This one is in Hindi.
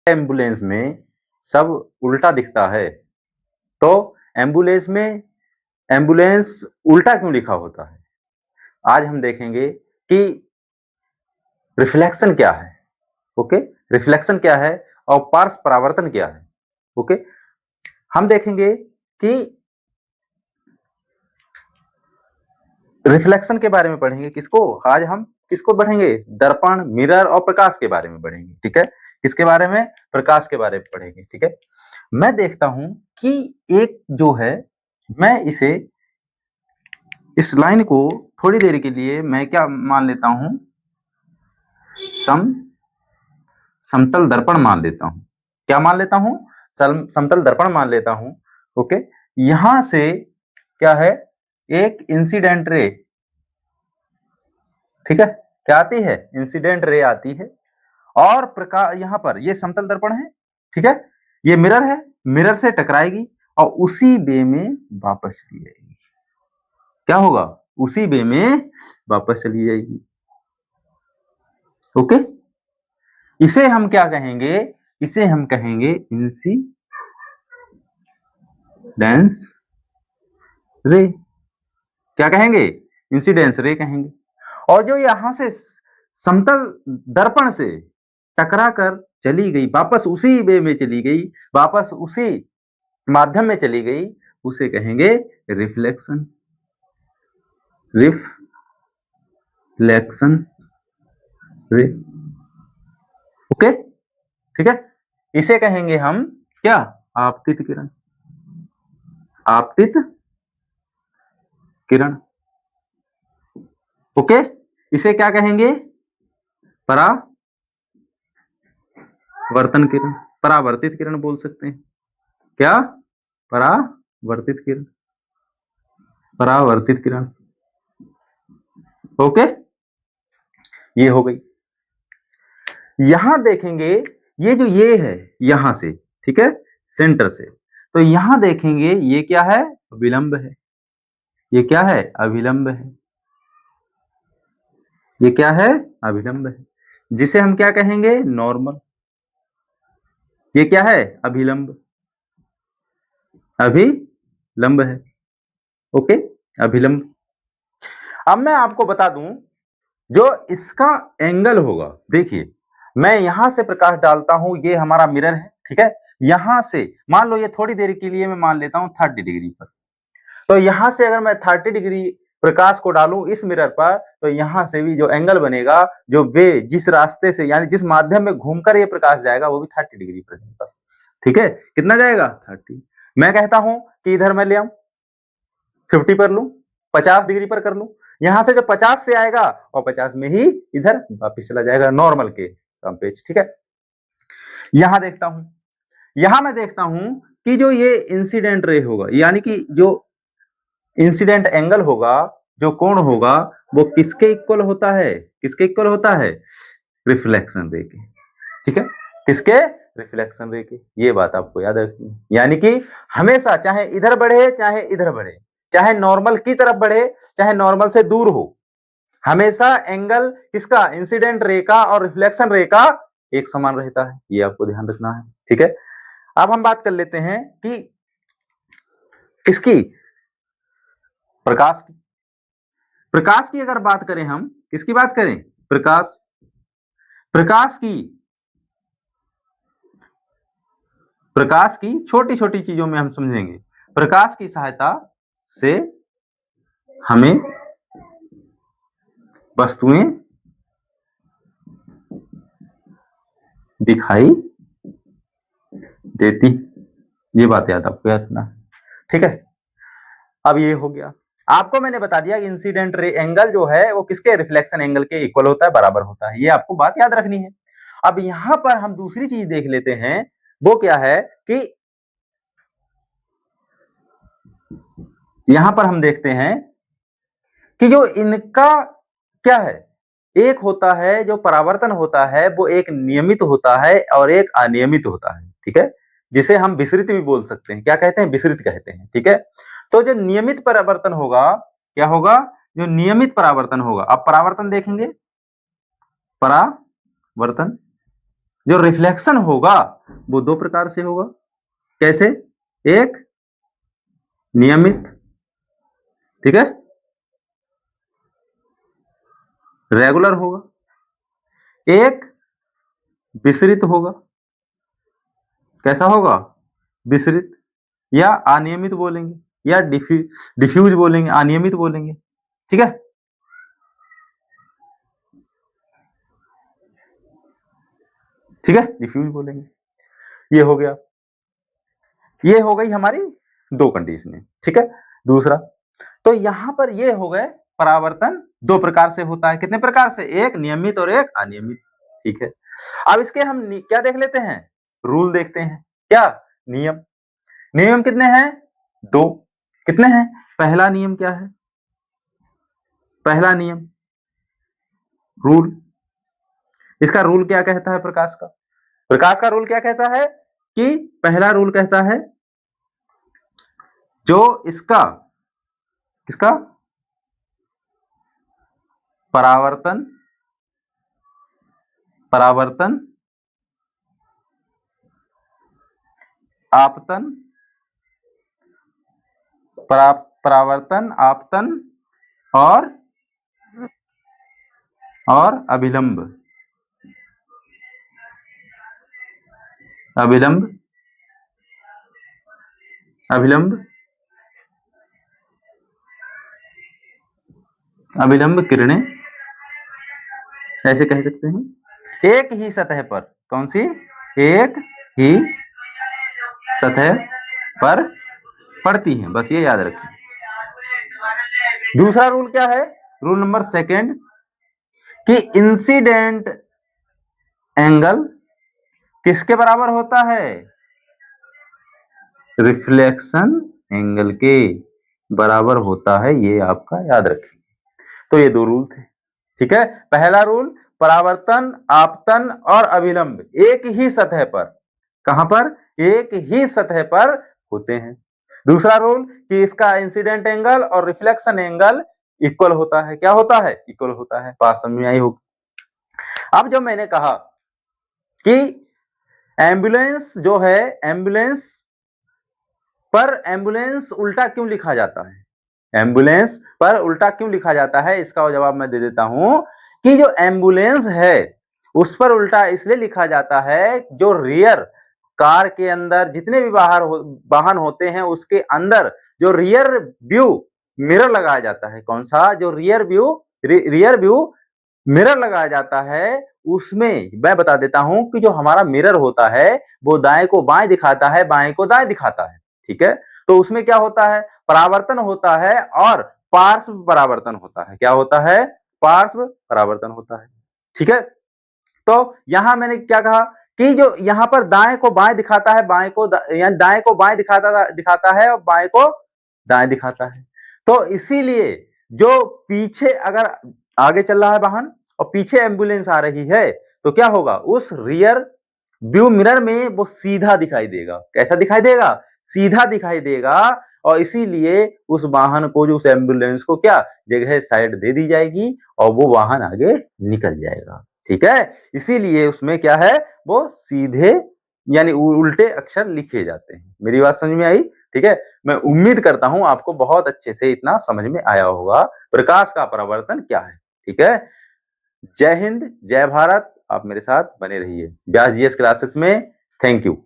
एम्बुलेंस में सब उल्टा दिखता है, तो एम्बुलेंस में एम्बुलेंस उल्टा क्यों लिखा होता है? आज हम देखेंगे कि रिफ्लेक्शन क्या है, ओके? रिफ्लेक्शन क्या है और पार्श्व परावर्तन क्या है, ओके? हम देखेंगे कि रिफ्लेक्शन के बारे में पढ़ेंगे किसको? आज हम किसको पढ़ेंगे? दर्पण, मिरर और प्रकाश के बारे में पढ़ेंगे, ठीक है? किसके बारे में? प्रकाश के बारे में पढ़ेंगे, ठीक है? मैं देखता हूं कि एक जो है, मैं इस लाइन को थोड़ी देर के लिए मैं क्या मान लेता हूं? समतल दर्पण मान लेता हूं। क्या मान लेता हूं? समतल दर्पण मान लेता हूं, ओके? यहां से क्या है? एक इंसिडेंट रे, ठीक है? क्या आती है? इंसिडेंट रे आती है और प्रकाश यहां पर ये समतल दर्पण है, ठीक है? ये मिरर है, मिरर से टकराएगी और उसी वे में वापस चली जाएगी। क्या होगा? उसी वे में वापस चली जाएगी, ओके? इसे हम क्या कहेंगे? इसे हम कहेंगे इंसिडेंस रे। क्या कहेंगे? इंसिडेंस रे कहेंगे। और जो यहां से समतल दर्पण से टकरा कर चली गई, वापस उसी वे में चली गई, वापस उसी माध्यम में चली गई, उसे कहेंगे रिफ्लेक्शन। रिफ्लेक्शन रे, ओके? ठीक है? इसे कहेंगे हम क्या? आपतित किरण। आपतित किरण, ओके? इसे क्या कहेंगे? परावर्तन किरण, परावर्तित किरण बोल सकते हैं। क्या? परावर्तित किरण, परावर्तित किरण, ओके? ये हो गई। यहां देखेंगे ये है यहां से, ठीक है? सेंटर से, तो यहां देखेंगे ये क्या है? विलंब है। ये क्या है? अभिलंब है। ये क्या है? अभिलंब है, जिसे हम क्या कहेंगे? नॉर्मल। ये क्या है? अभिलंब, अभिलंब है, ओके? अभिलंब। अब मैं आपको बता दूं, जो इसका एंगल होगा, देखिए मैं यहां से प्रकाश डालता हूं, ये हमारा मिरर है, ठीक है? यहां से मान लो ये थोड़ी देर के लिए मैं मान लेता हूं 30 डिग्री पर, तो यहां से अगर मैं 30 डिग्री प्रकाश को डालूं इस मिरर पर, तो यहां से भी जो एंगल बनेगा, जो वे जिस रास्ते से यानी जिस माध्यम में घूमकर ये प्रकाश जाएगा, वो भी 30 डिग्री पर जाएगा, ठीक है? कितना जाएगा? 30। मैं कहता हूं कि इधर मैं ले आऊं, 50 पर लूं, 50 डिग्री पर कर लूं, यहां से जो 50 से आएगा और 50 में ही इधर वापिस चला जाएगा नॉर्मल के समपेज, ठीक है? यहां देखता हूं, यहां मैं देखता हूं कि जो ये इंसिडेंट रे होगा, यानी कि जो इंसिडेंट एंगल होगा, जो कोण होगा, वो किसके इक्वल होता है? किसके इक्वल होता है? रिफ्लेक्शन रे के, ठीक है? किसके? रिफ्लेक्शन रे के। ये बात आपको याद रखनी है, यानी कि हमेशा चाहे इधर बढ़े चाहे इधर बढ़े, चाहे नॉर्मल की तरफ बढ़े चाहे नॉर्मल से दूर हो, हमेशा एंगल किसका? इंसिडेंट रे का और रिफ्लेक्शन रे का एक समान रहता है। ये आपको ध्यान रखना है, ठीक है? अब हम बात कर लेते हैं कि किसकी? प्रकाश की। प्रकाश की अगर बात करें, हम किसकी बात करें? प्रकाश। प्रकाश की, प्रकाश की छोटी छोटी चीजों में हम समझेंगे। प्रकाश की सहायता से हमें वस्तुएं दिखाई देती, ये बात याद आपको याद रखना है, ठीक है? अब ये हो गया, आपको मैंने बता दिया कि इंसिडेंट रे एंगल जो है वो किसके? रिफ्लेक्शन एंगल के इक्वल होता है, बराबर होता है। ये आपको बात याद रखनी है। अब यहां पर हम दूसरी चीज देख लेते हैं, वो क्या है कि यहां पर हम देखते हैं कि जो इनका क्या है? एक होता है जो परावर्तन होता है, वो एक नियमित होता है और एक अनियमित होता है, ठीक है? जिसे हम विसरित भी बोल सकते हैं। क्या कहते हैं? विसरित कहते हैं, ठीक है? तो जो नियमित परावर्तन होगा, क्या होगा? जो नियमित परावर्तन होगा, अब परावर्तन देखेंगे, परावर्तन, जो रिफ्लेक्शन होगा वो दो प्रकार से होगा। कैसे? एक नियमित, ठीक है, रेगुलर होगा, एक विसरित होगा। कैसा होगा? विसरित, या अनियमित बोलेंगे, या डिफ्यूज बोलेंगे, अनियमित बोलेंगे, ठीक है। ठीक है, डिफ्यूज बोलेंगे। ये हो गया, ये हो गई हमारी दो कंडीशनें, ठीक है। दूसरा, तो यहां पर ये हो गए परावर्तन दो प्रकार से होता है। कितने प्रकार से? एक नियमित और एक अनियमित, ठीक है। अब इसके हम क्या देख लेते हैं? रूल देखते हैं। क्या? नियम। नियम कितने हैं? दो। कितने हैं? पहला नियम क्या है? पहला नियम रूल। इसका रूल क्या कहता है? प्रकाश का, प्रकाश का रूल क्या कहता है कि पहला रूल कहता है जो इसका किसका परावर्तन परावर्तन आपतन परावर्तन आपतन और अभिलंब अभिलंब अभिलंब अभिलंब किरणें, ऐसे कह सकते हैं, एक ही सतह पर। कौन सी? एक ही सतह पर पड़ती हैं, बस ये याद रखिए। दूसरा रूल क्या है? रूल नंबर सेकंड, कि इंसिडेंट एंगल किसके बराबर होता है? रिफ्लेक्शन एंगल के बराबर होता है, ये आपका याद रखिए। तो ये दो रूल थे, ठीक है। पहला रूल, परावर्तन आपतन और अभिलंब एक ही सतह पर, कहां पर? एक ही सतह पर होते हैं। दूसरा रूल कि इसका इंसिडेंट एंगल और रिफ्लेक्शन एंगल इक्वल होता है। क्या होता है? इक्वल होता है। बात समझ में आई होगी। अब जब मैंने कहा कि एम्बुलेंस जो है, एम्बुलेंस पर एम्बुलेंस उल्टा क्यों लिखा जाता है? एम्बुलेंस पर उल्टा क्यों लिखा जाता है? इसका जवाब मैं दे देता हूं कि जो एम्बुलेंस है उस पर उल्टा इसलिए लिखा जाता है, जो रियर कार के अंदर जितने भी वाहन होते हैं उसके अंदर जो रियर व्यू मिरर लगाया जाता है। कौन सा? जो रियर व्यू मिरर लगाया जाता है, उसमें मैं बता देता हूं कि जो हमारा मिरर होता है वो दाएं को बाएं दिखाता है, बाएं को दाएं दिखाता है, ठीक है। तो उसमें क्या होता है? परावर्तन होता है और पार्श्व परावर्तन होता है। क्या होता है? पार्श्व परावर्तन होता है, ठीक है। तो यहां मैंने क्या कहा कि जो यहां पर दाएं को बाएं दिखाता है, बाएं को यानी दाएं को बाएं दिखाता है और बाएं को दाएं दिखाता है। तो इसीलिए जो पीछे अगर आगे चल रहा है वाहन और पीछे एम्बुलेंस आ रही है तो क्या होगा? उस रियर व्यू मिरर में वो सीधा दिखाई देगा। कैसा दिखाई देगा? सीधा दिखाई देगा। और इसीलिए उस वाहन को, जो उस एम्बुलेंस को क्या जगह साइड दे दी जाएगी और वो वाहन आगे निकल जाएगा, ठीक है। इसीलिए उसमें क्या है, वो सीधे यानी उल्टे अक्षर लिखे जाते हैं। मेरी बात समझ में आई? ठीक है। मैं उम्मीद करता हूं आपको बहुत अच्छे से इतना समझ में आया होगा प्रकाश का परावर्तन क्या है, ठीक है। जय हिंद, जय भारत। आप मेरे साथ बने रहिए व्यास जीएस क्लासेस में। Thank you.